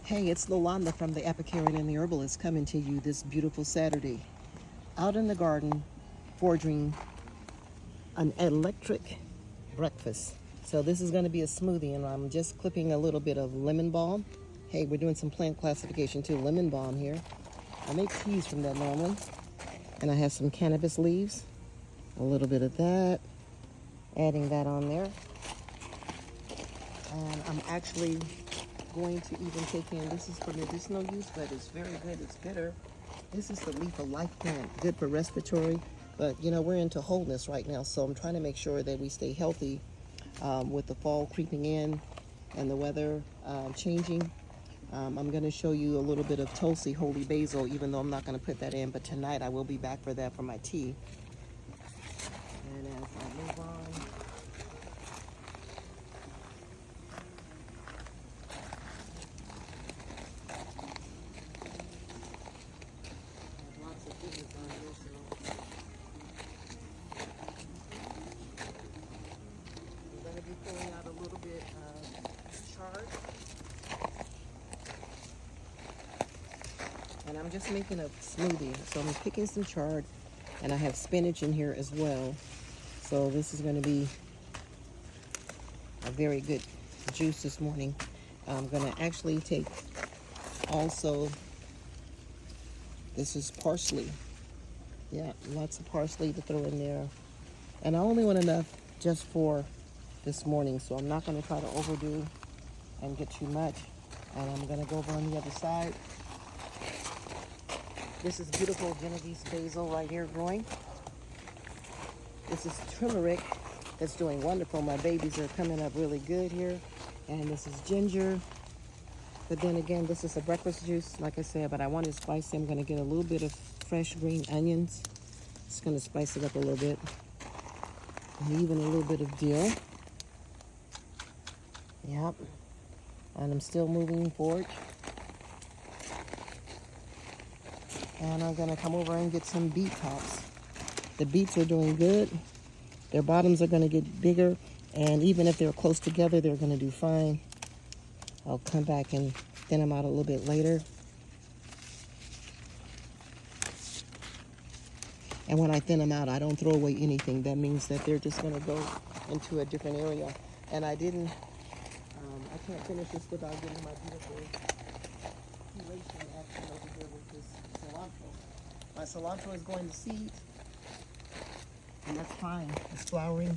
Hey, it's Lolanda from the Apothecarian and the Herbalist coming to you this beautiful Saturday. Out in the garden, forging an electric breakfast. So this is going to be a smoothie, and I'm just clipping a little bit of lemon balm. Hey, we're doing some plant classification too. Lemon balm here. I make teas from that normally. And I have some cannabis leaves. A little bit of that. Adding that on there. And I'm actually going to even take in, this is for medicinal use, but it's very good, it's bitter. This is the leaf of life plant, good for respiratory, but you know, we're into wholeness right now, so I'm trying to make sure that we stay healthy with the fall creeping in and the weather changing. I'm going to show you a little bit of Tulsi Holy Basil, even though I'm not going to put that in, but tonight I will be back for that for my tea. And as I move on, pulling out a little bit of chard. And I'm just making a smoothie. So I'm picking some chard, and I have spinach in here as well. So this is going to be a very good juice this morning. I'm going to actually take also, this is parsley. Yeah, lots of parsley to throw in there. And I only want enough just for this morning, so I'm not going to try to overdo and get too much. And I'm going to go over on the other side. This is beautiful Genovese basil right here growing. This is turmeric that's doing wonderful. My babies are coming up really good here. And this is ginger. But then again, this is a breakfast juice, like I said, but I want it spicy. I'm going to get a little bit of fresh green onions. It's going to spice it up a little bit. And even a little bit of dill. Yep. And I'm still moving forward. And I'm going to come over and get some beet tops. The beets are doing good. Their bottoms are going to get bigger. And even if they're close together, they're going to do fine. I'll come back and thin them out a little bit later. And when I thin them out, I don't throw away anything. That means that they're just going to go into a different area. And I can't finish this without getting my beautiful elation action over here with this cilantro. My cilantro is going to seed, and that's fine. It's flowering.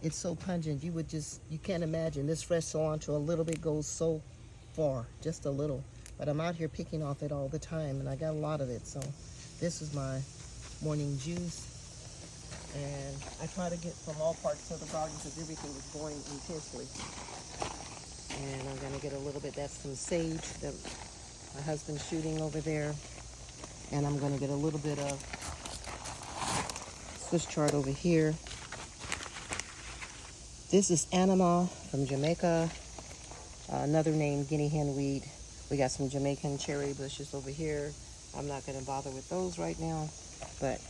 It's so pungent. You can't imagine. This fresh cilantro, a little bit goes so far, just a little. But I'm out here picking off it all the time, and I got a lot of it. So this is my morning juice. And I try to get from all parts of the garden because everything is growing intensely. And I'm going to get a little bit, that's some sage that my husband's shooting over there. And I'm going to get a little bit of Swiss chard over here. This is anima from Jamaica. Another name, guinea hen weed. We got some Jamaican cherry bushes over here. I'm not going to bother with those right now. But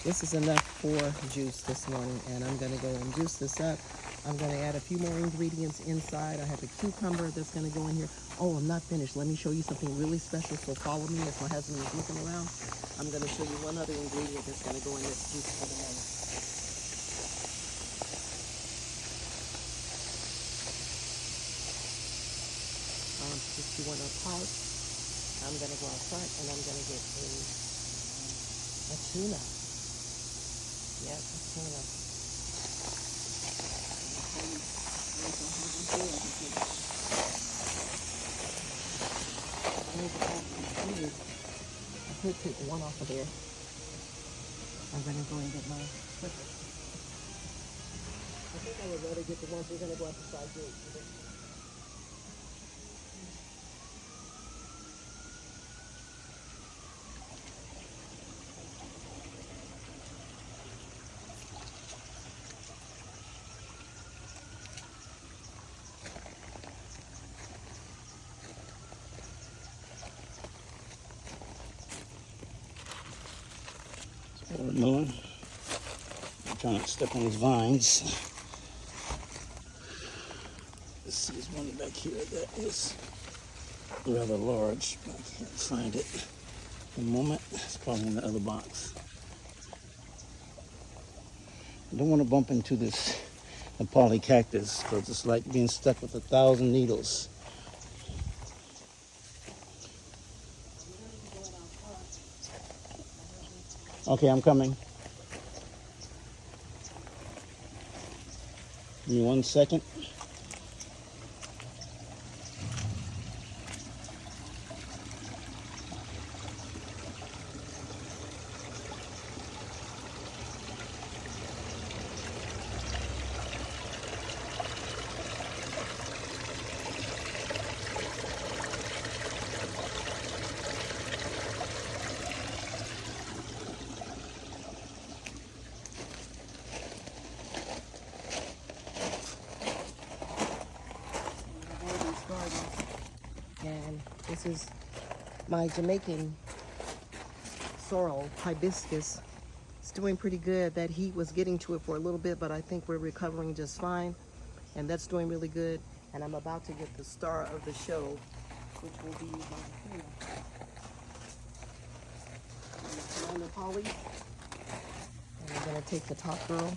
this is enough for juice this morning. And I'm going to go and juice this up. I'm going to add a few more ingredients inside. I have a cucumber that's going to go in here. Oh, I'm not finished. Let me show you something really special. So follow me as my husband is looking around. I'm going to show you one other ingredient that's going to go in this juice for the morning. If you want a pot, I'm going to go out front and I'm going to get a tuna. Yes, a tuna. I could take one off of there. I'm going to go and get my clipper. I think I would rather get the ones we're going to go out the side gate. Watermelon. I'm trying not to step on these vines. This is one back here that is rather large, but I can't find it at the moment. It's probably in the other box. I don't want to bump into this Nepali cactus because it's like being stuck with 1,000 needles. Okay, I'm coming. Give me 1 second. And this is my Jamaican sorrel hibiscus. It's doing pretty good. That heat was getting to it for a little bit, but I think we're recovering just fine. And that's doing really good. And I'm about to get the star of the show, which will be my Nepali. And I'm gonna take the top girl.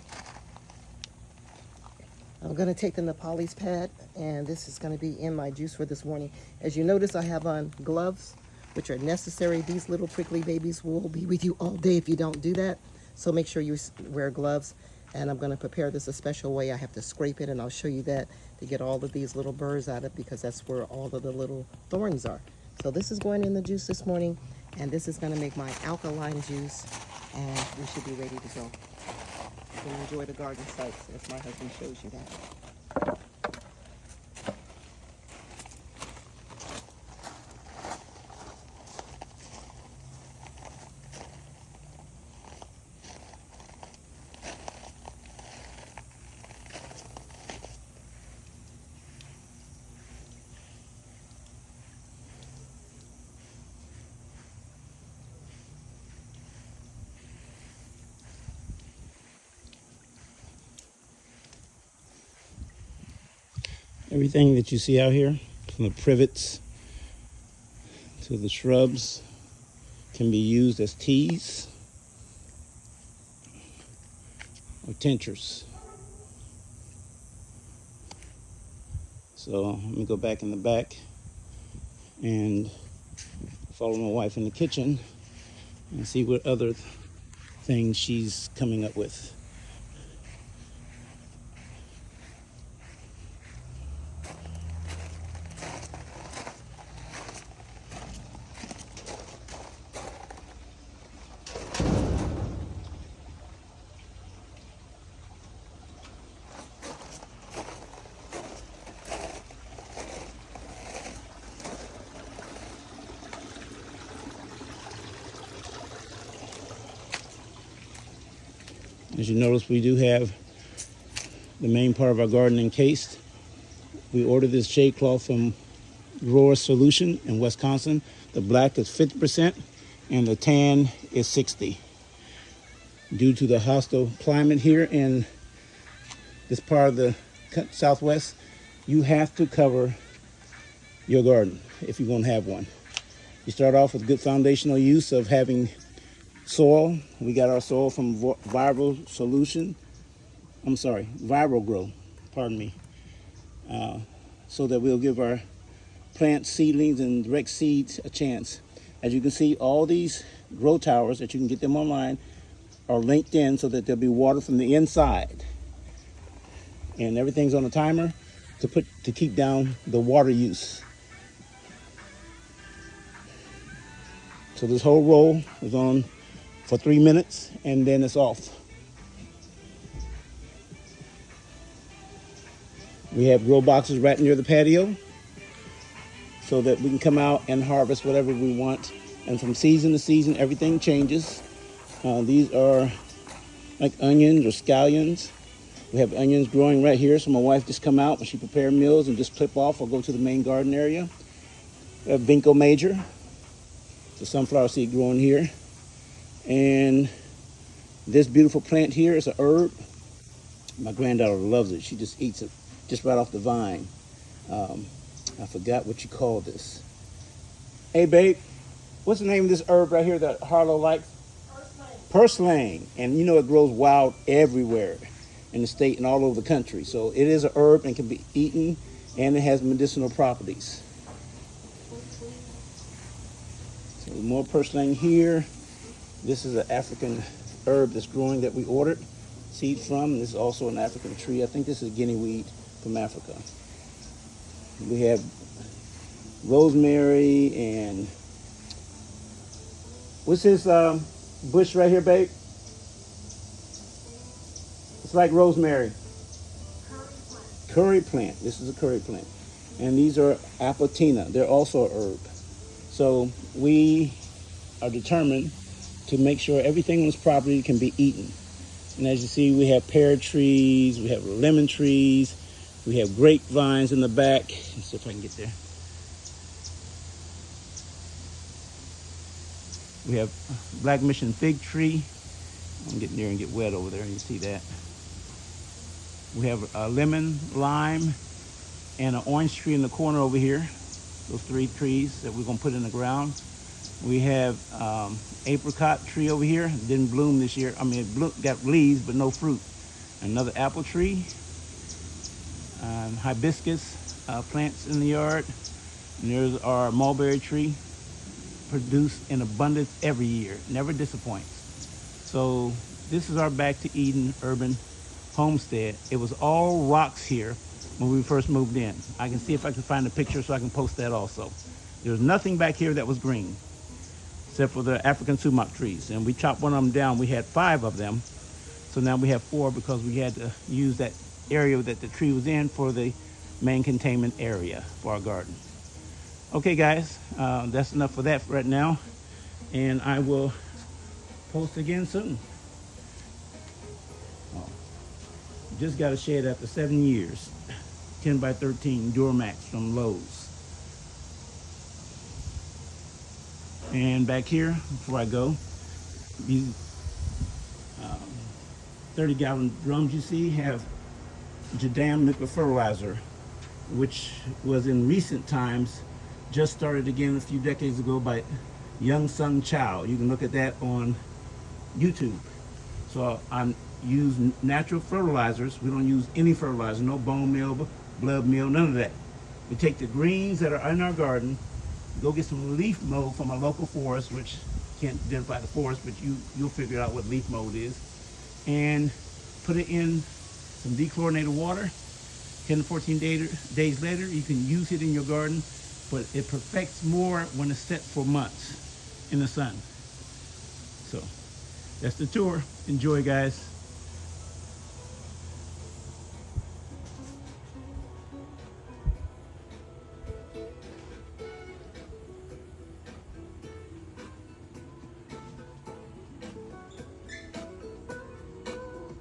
I'm gonna take the Nepalese pad, and this is gonna be in my juice for this morning. As you notice, I have on gloves, which are necessary. These little prickly babies will be with you all day if you don't do that. So make sure you wear gloves. And I'm gonna prepare this a special way. I have to scrape it, and I'll show you that to get all of these little burrs out of it, because that's where all of the little thorns are. So this is going in the juice this morning, and this is gonna make my alkaline juice, and we should be ready to go. You can enjoy the garden sites as my husband shows you that. Everything that you see out here, from the privets to the shrubs, can be used as teas or tinctures. So let me go back in the back and follow my wife in the kitchen and see what other things she's coming up with. As you notice, we do have the main part of our garden encased. We ordered this shade cloth from Roar Solution in Wisconsin. The black is 50% and the tan is 60%. Due to the hostile climate here in this part of the Southwest, you have to cover your garden if you're going to have one. You start off with good foundational use of having soil. We got our soil from Viral Grow, pardon me, so that we'll give our plants, seedlings, and direct seeds a chance. As you can see, all these grow towers that you can get them online are linked in so that there'll be water from the inside. And everything's on a timer to keep down the water use. So this whole roll is on for 3 minutes, and then it's off. We have grow boxes right near the patio so that we can come out and harvest whatever we want. And from season to season, everything changes. These are like onions or scallions. We have onions growing right here, so my wife just come out when she prepare meals and just clip off or go to the main garden area. We have Vinco Major, the sunflower seed growing here. And this beautiful plant here is an herb. My granddaughter loves it. She just eats it just right off the vine. I forgot what you call this. Hey, babe, what's the name of this herb right here that Harlow likes? Purslane. And you know it grows wild everywhere in the state and all over the country. So it is a herb and can be eaten, and it has medicinal properties. So more purslane here. This is an African herb that's growing that we ordered seed from. This is also an African tree. I think this is guinea weed from Africa. We have rosemary and what's this bush right here, babe? It's like rosemary. Curry plant. This is a curry plant. And these are apotina. They're also a herb. So we are determined to make sure everything on this property can be eaten. And as you see, we have pear trees, we have lemon trees, we have grapevines in the back. Let's see if I can get there. We have black mission fig tree. I'm getting near and get wet over there, and you see that. We have a lemon, lime, and an orange tree in the corner over here. Those 3 trees that we're gonna put in the ground. We have apricot tree over here. It didn't bloom this year. I mean, it got leaves, but no fruit. Another apple tree. Hibiscus plants in the yard. And there's our mulberry tree. Produced in abundance every year. Never disappoints. So this is our Back to Eden urban homestead. It was all rocks here when we first moved in. I can see if I can find a picture so I can post that also. There's nothing back here that was green, except for the African sumac trees. And we chopped one of them down. We had 5 of them. So now we have 4 because we had to use that area that the tree was in for the main containment area for our garden. Okay, guys, that's enough for that right now. And I will post again soon. Oh, just got a shed after 7 years. 10 by 13 Duramax from Lowe's. And back here, before I go, these 30-gallon drums you see have Jadam liquid fertilizer, which was in recent times just started again a few decades ago by Young Sung Chow. You can look at that on YouTube. So I use natural fertilizers. We don't use any fertilizer, no bone meal, blood meal, none of that. We take the greens that are in our garden, go get some leaf mold from a local forest, which can't identify the forest, but you'll figure out what leaf mold is, and put it in some dechlorinated water. 10 to 14 days later, you can use it in your garden, but it perfects more when it's set for months in the sun. So that's the tour. Enjoy, guys.